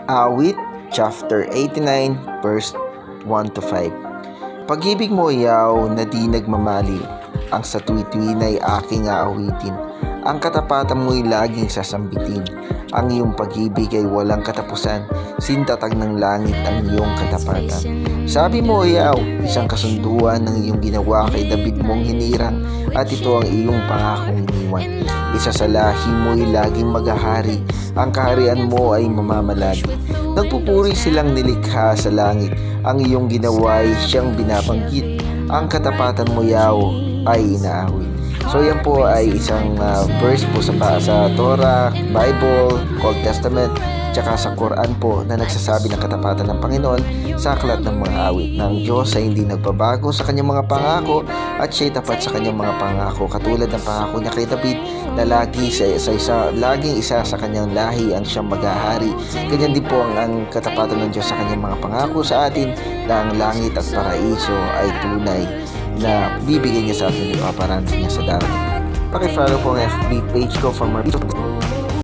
Awit, chapter 89, verse 1 to 5. Pag-ibig mo, yaw, na di nagmamali, ang sa tuwi-tuwi na'y aking aawitin. Ang katapatan mo'y laging sasambitin. Ang iyong pag-ibig ay walang katapusan, sintatag ng langit ang iyong katapatan. Sabi mo, yaw, isang kasunduan ng iyong ginawa kay David mong hinirang, at ito ang iyong pangakong iniwan. Isa sa lahi mo'y laging maghahari, ang kaharian mo ay mamamalagi. Nagpupuri silang nilikha sa langit, ang iyong ginawa ay siyang binabanggit. Ang katapatan mo, yaw, ay inaawit. So yan po ay isang verse po sa Torah, Bible, Old Testament, tsaka sa Quran po na nagsasabi ng katapatan ng Panginoon sa aklat ng mga awit ng Diyos ay hindi nagbabago sa kanyang mga pangako at siya'y tapat sa kanyang mga pangako, katulad ng pangako niya kay David na laging isa sa kanyang lahi ang siyang maghahari. Ganyan din po ang katapatan ng Diyos sa kanyang mga pangako sa atin na ang langit at paraiso ay tunay na bibigyan niya sa atin, ipaparanti niya sa darating. Paki-follow po ang FB page ko for more videos.